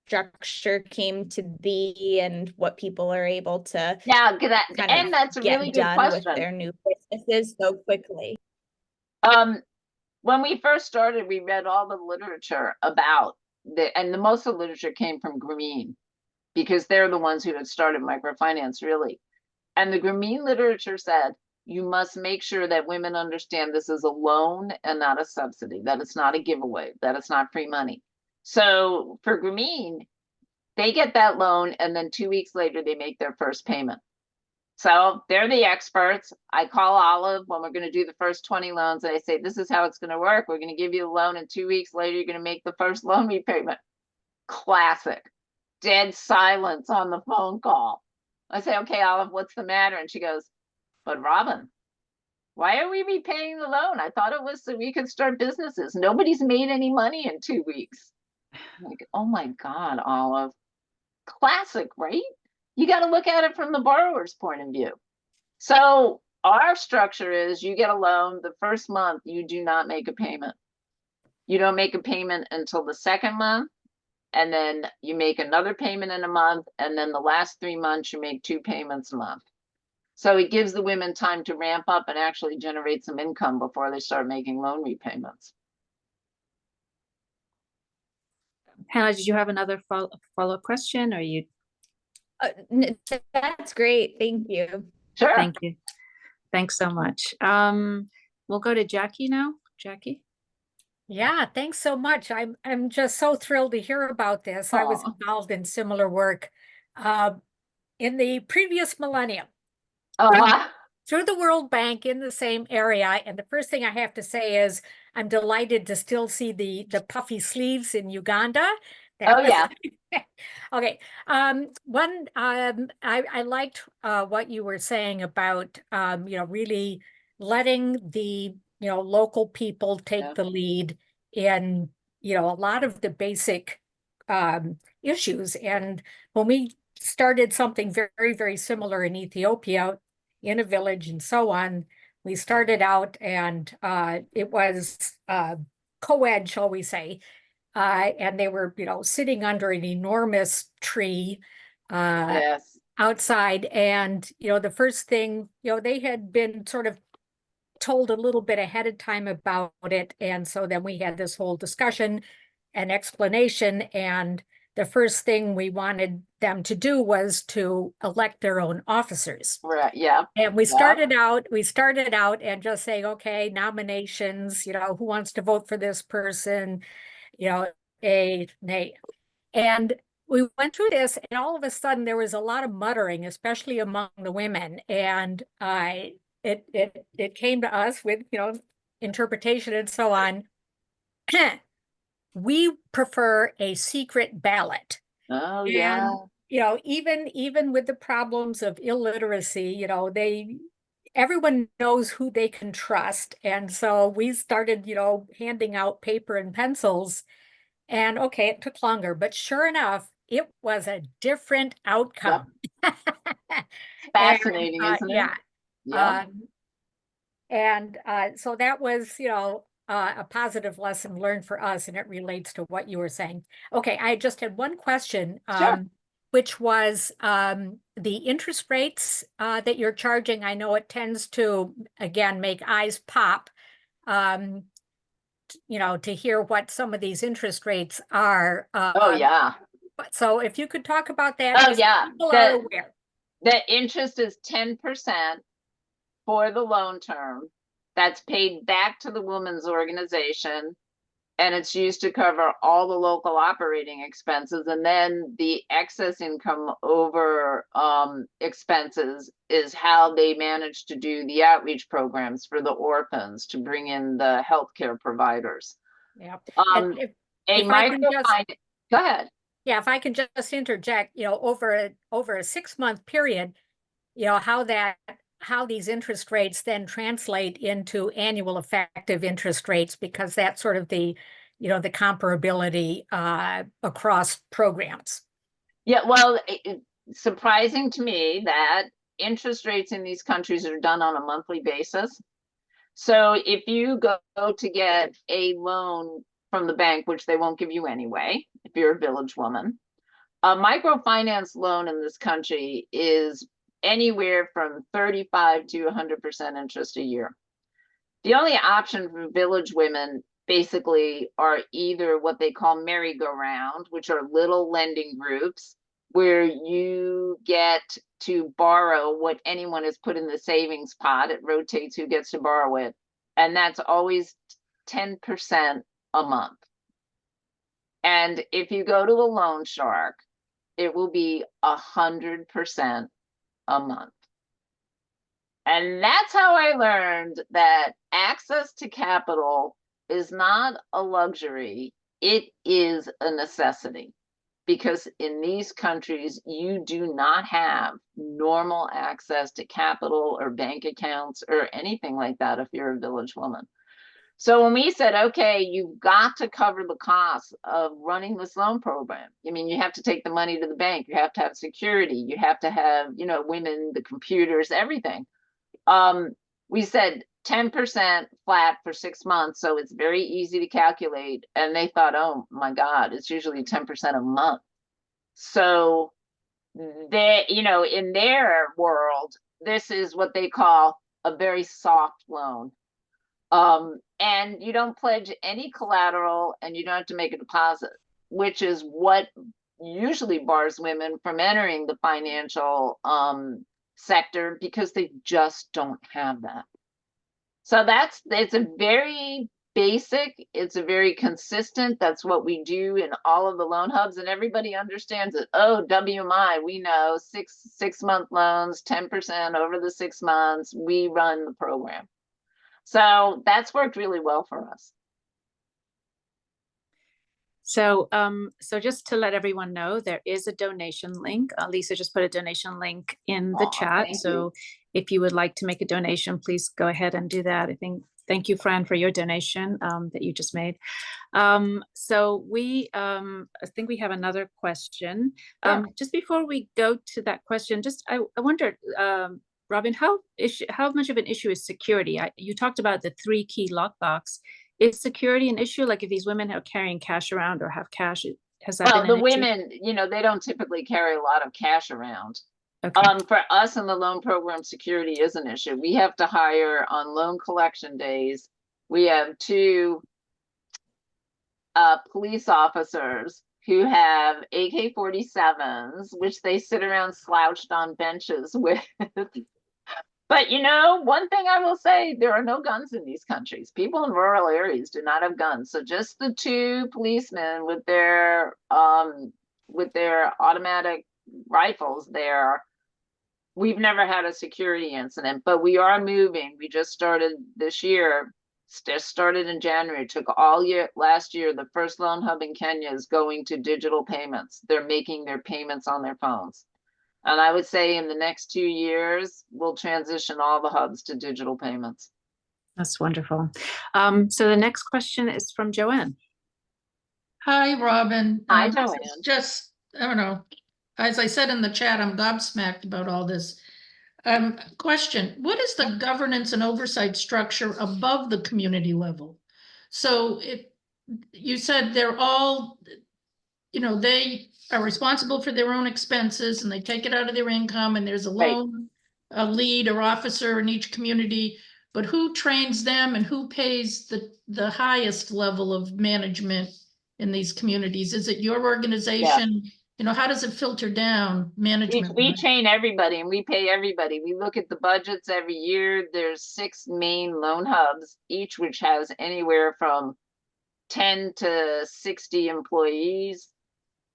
S5: structure came to be and what people are able to
S3: that's a really good question
S5: with their new businesses so quickly.
S3: When we first started, we read all the literature about and the most of the literature came from Green, because they're the ones who had started microfinance, really. And the Green literature said, you must make sure that women understand this is a loan and not a subsidy, that it's not a giveaway, that it's not free money. So for Green, they get that loan, and then 2 weeks later, they make their first payment. So they're the experts. I call Olive when we're going to do the first 20 loans, and I say, this is how it's going to work. We're going to give you the loan, and 2 weeks later, you're going to make the first loan repayment. Classic. Dead silence on the phone call. I say, okay, Olive, what's the matter? And she goes, but Robin, why are we repaying the loan? I thought it was so we could start businesses. Nobody's made any money in 2 weeks. I'm like, oh my God, Olive. Classic, right? You got to look at it from the borrower's point of view. So our structure is you get a loan the first month, you do not make a payment. You don't make a payment until the second month, and then you make another payment in a month, and then the last 3 months you make 2 payments a month. So it gives the women time to ramp up and actually generate some income before they start making loan repayments.
S1: Hannah, did you have another follow-up question, or you?
S5: That's great. Thank you.
S3: Sure.
S1: Thank you. Thanks so much. We'll go to Jackie now. Jackie.
S6: Yeah, thanks so much. I'm just so thrilled to hear about this. I was involved in similar work in the previous millennium through the World Bank in the same area. And the first thing I have to say is I'm delighted to still see the puffy sleeves in Uganda.
S3: Yeah.
S6: Okay. I liked what you were saying about really letting the local people take the lead in a lot of the basic issues. And when we started something very, very similar in Ethiopia, in a village and so on, we started out and it was co-ed, shall we say. And they were, sitting under an enormous tree outside. And, the first thing, they had been sort of told a little bit ahead of time about it. And so then we had this whole discussion and explanation. And the first thing we wanted them to do was to elect their own officers.
S3: Right. Yeah.
S6: And we started out and just saying, okay, nominations, who wants to vote for this person? A, nay. And we went through this, and all of a sudden there was a lot of muttering, especially among the women. And it came to us with, interpretation and so on. We prefer a secret ballot.
S3: Oh, yeah.
S6: And, even with the problems of illiteracy, everyone knows who they can trust. And so we started, handing out paper and pencils. And okay, it took longer, but sure enough, it was a different outcome.
S3: Yep. Fascinating, isn't it?
S6: Yeah. So that was, a positive lesson learned for us, and it relates to what you were saying. Okay, I just had one question, which was the interest rates that you're charging. I know it tends to, again, make eyes pop, you know, to hear what some of these interest rates are.
S3: Oh, yeah.
S6: So if you could talk about that.
S3: Oh, yeah.
S6: People are aware.
S3: The interest is 10% for the loan term. That's paid back to the women's organization, and it's used to cover all the local operating expenses. And then the excess income over expenses is how they manage to do the outreach programs for the orphans to bring in the healthcare providers.
S6: Yeah.
S3: Go ahead.
S6: Yeah, if I can just interject, you know, over a 6-month period, you know, how these interest rates then translate into annual effective interest rates, because that's sort of the, you know, the comparability across programs.
S3: Yeah, well, surprising to me that interest rates in these countries are done on a monthly basis. So if you go to get a loan from the bank, which they won't give you anyway, if you're a village woman, a microfinance loan in this country is anywhere from 35 to 100% interest a year. The only option for village women basically are either what they call merry-go-round, which are little lending groups where you get to borrow what anyone has put in the savings pot. It rotates who gets to borrow it. And that's always 10% a month. And if you go to a loan shark, it will be 100% a month. And that's how I learned that access to capital is not a luxury, it is a necessity. Because in these countries, you do not have normal access to capital or bank accounts or anything like that if you're a village woman. So when we said, okay, you've got to cover the costs of running this loan program. I mean, you have to take the money to the bank, you have to have security, you have to have, you know, women, the computers, everything. We said 10% flat for 6 months. So it's very easy to calculate. And they thought, oh my God, it's usually 10% a month. So they, you know, in their world, this is what they call a very soft loan. And you don't pledge any collateral and you don't have to make a deposit, which is what usually bars women from entering the financial sector, because they just don't have that. So it's a very basic, it's a very consistent, that's what we do in all of the loan hubs, and everybody understands it. Oh, WMI, we know six-month loans, 10% over the 6 months, we run the program. So that's worked really well for us.
S1: So, so just to let everyone know, there is a donation link. Lisa just put a donation link in the chat. So if you would like to make a donation, please go ahead and do that. Thank you, Fran, for your donation that you just made. So I think we have another question. Just before we go to that question, I wondered, Robin, how much of an issue is security? You talked about the 3 key lockbox. Is security an issue? Like if these women are carrying cash around or have cash, has that been an issue?
S3: Women, you know, they don't typically carry a lot of cash around.
S1: Okay.
S3: For us in the loan program, security is an issue. We have to hire on loan collection days. We have 2 police officers who have AK-47s, which they sit around slouched on benches with. But, you know, one thing I will say, there are no guns in these countries. People in rural areas do not have guns. So just the 2 policemen with their automatic rifles there, we've never had a security incident, but we are moving. We just started this year, started in January, took all year, last year, the first loan hub in Kenya is going to digital payments. They're making their payments on their phones. And I would say in the next 2 years, we'll transition all the hubs to digital payments.
S1: That's wonderful. So the next question is from Joanne.
S7: Hi, Robin.
S3: Hi, Joanne.
S7: Just, I don't know, as I said in the chat, I'm gobsmacked about all this. Question, what is the governance and oversight structure above the community level? So you said they're all, they are responsible for their own expenses and they take it out of their income, and there's a loan, a lead or officer in each community. But who trains them and who pays the highest level of management in these communities? Is it your organization? How does it filter down management?
S3: We train everybody and we pay everybody. We look at the budgets every year. There's 6 main loan hubs, each which has anywhere from 10 to 60 employees.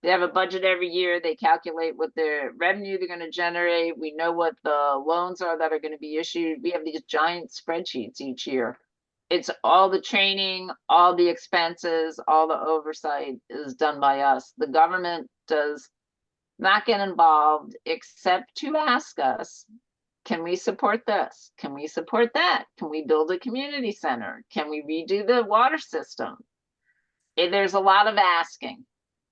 S3: They have a budget every year. They calculate what their revenue they're going to generate. We know what the loans are that are going to be issued. We have these giant spreadsheets each year. It's all the training, all the expenses, all the oversight is done by us. The government does not get involved except to ask us, can we support this? Can we support that? Can we build a community center? Can we redo the water system? There's a lot of asking.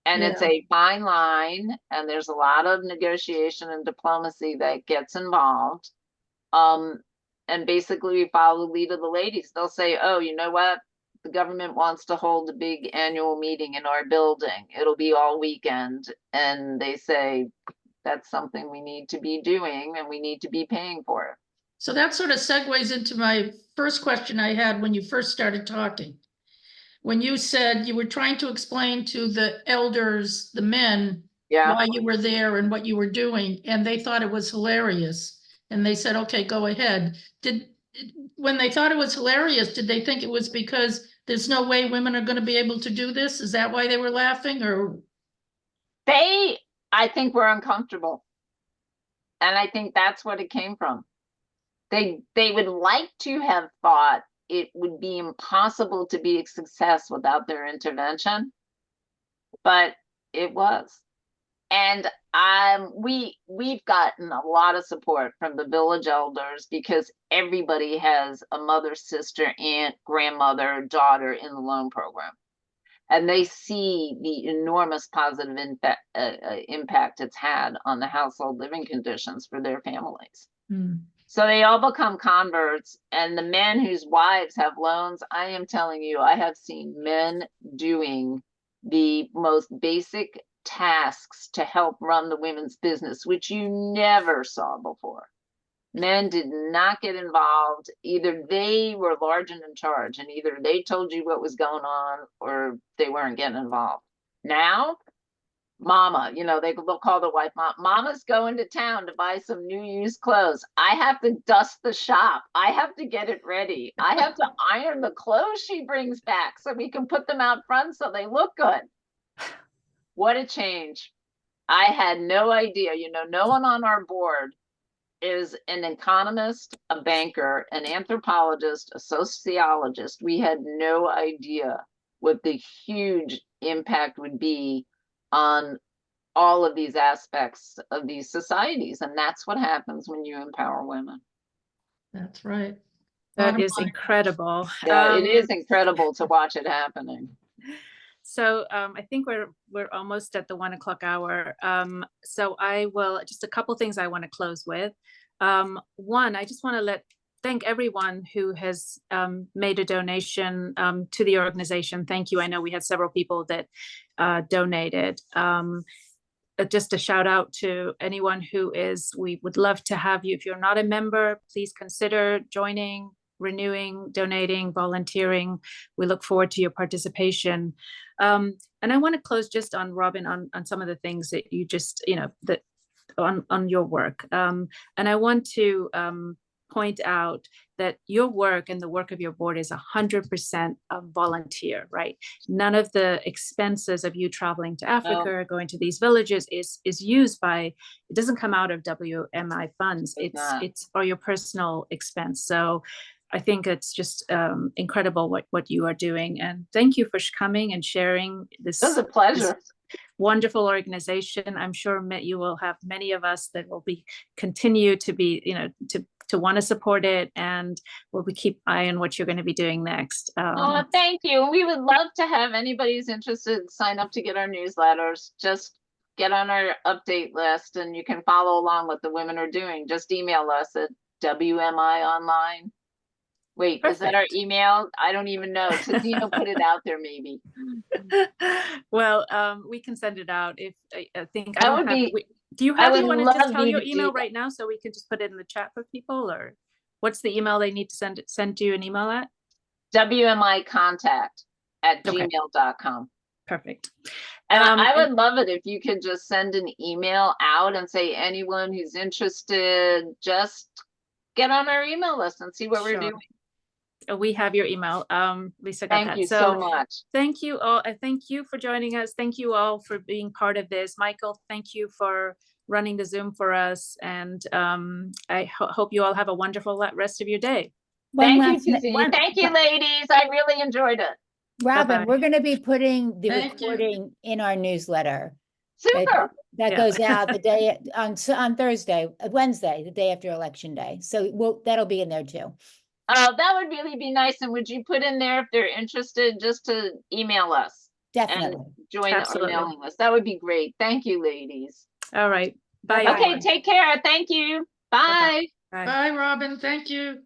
S3: And it's a fine line, and there's a lot of negotiation and diplomacy that gets involved. And basically we follow the lead of the ladies. They'll say, oh, you know what? The government wants to hold a big annual meeting in our building. It'll be all weekend. And they say, that's something we need to be doing and we need to be paying for it.
S7: So that sort of segues into my first question I had when you first started talking. When you said you were trying to explain to the elders, the men, why you were there and what you were doing, and they thought it was hilarious. And they said, okay, go ahead. When they thought it was hilarious, did they think it was because there's no way women are going to be able to do this? Is that why they were laughing? Or
S3: I think we're uncomfortable. And I think that's what it came from. They would like to have thought it would be impossible to be a success without their intervention, but it was. And we've gotten a lot of support from the village elders because everybody has a mother, sister, aunt, grandmother, daughter in the loan program. And they see the enormous positive impact it's had on the household living conditions for their families. So they all become converts, and the men whose wives have loans, I am telling you, I have seen men doing the most basic tasks to help run the women's business, which you never saw before. Men did not get involved. Either they were large and in charge, and either they told you what was going on or they weren't getting involved. Now, mama, they'll call the wife, mama's going to town to buy some new used clothes. I have to dust the shop. I have to get it ready. I have to iron the clothes she brings back so we can put them out front so they look good. What a change. I had no idea, no one on our board is an economist, a banker, an anthropologist, a sociologist. We had no idea what the huge impact would be on all of these aspects of these societies. And that's what happens when you empower women.
S7: That's right.
S1: That is incredible.
S3: Yeah, it is incredible to watch it happening.
S1: So I think we're almost at the 1 o'clock hour. So I will, just a couple things I want to close with. One, I just want to thank everyone who has made a donation to the organization. Thank you. I know we had several people that donated. Just a shout out to anyone we would love to have you. If you're not a member, please consider joining, renewing, donating, volunteering. We look forward to your participation. And I want to close just on Robin, on some of the things that you just, that on your work. And I want to point out that your work and the work of your board is 100% volunteer, right? None of the expenses of you traveling to Africa or going to these villages is used it doesn't come out of WMI funds. It's for your personal expense. So I think it's just incredible what you are doing. And thank you for coming and sharing this.
S3: It was a pleasure.
S1: Wonderful organization. I'm sure you will have many of us that will continue to be, to want to support it, and we'll keep eye on what you're going to be doing next.
S3: Thank you. We would love to have anybody who's interested sign up to get our newsletters. Just get on our update list and you can follow along what the women are doing. Just email us at WMI Online. Wait, is that our
S1: Perfect.
S3: email? I don't even know. Tazina put it out there maybe.
S1: Well, we can send it out if I think I
S3: That
S1: don't
S3: would
S1: have.
S3: be-
S1: Do you
S3: I
S1: have?
S3: would
S1: You want to just
S3: love
S1: tell
S3: you
S1: your
S3: to do
S1: email
S3: that.
S1: right now so we can just put it in the chat for people, or what's the email they need to send you an email at?
S3: WMIcontact@gmail.com.
S1: Perfect.
S3: And I would love it if you could just send an email out and say anyone who's interested, just get on our email list and see what we're doing.
S1: We have your email. Lisa got that.
S3: Thank you so much.
S1: Thank you all. Thank you for joining us. Thank you all for being part of this. Michael, thank you for running the Zoom for us. And I hope you all have a wonderful rest of your day.
S3: Thank you, Tazina. Thank you, ladies. I really enjoyed it.
S8: Robin, we're going to be putting the
S7: Thank you.
S8: recording in our newsletter.
S3: Super.
S8: That goes out the day on Wednesday, the day after Election Day. So that'll be in there too.
S3: Oh, that would really be nice. And would you put in there if they're interested, just to email us?
S8: Definitely.
S3: And join our mailing list. That would be great. Thank you, ladies.
S1: All right. Bye.
S3: Okay, take care. Thank you. Bye.
S1: Bye.
S7: Bye, Robin. Thank you.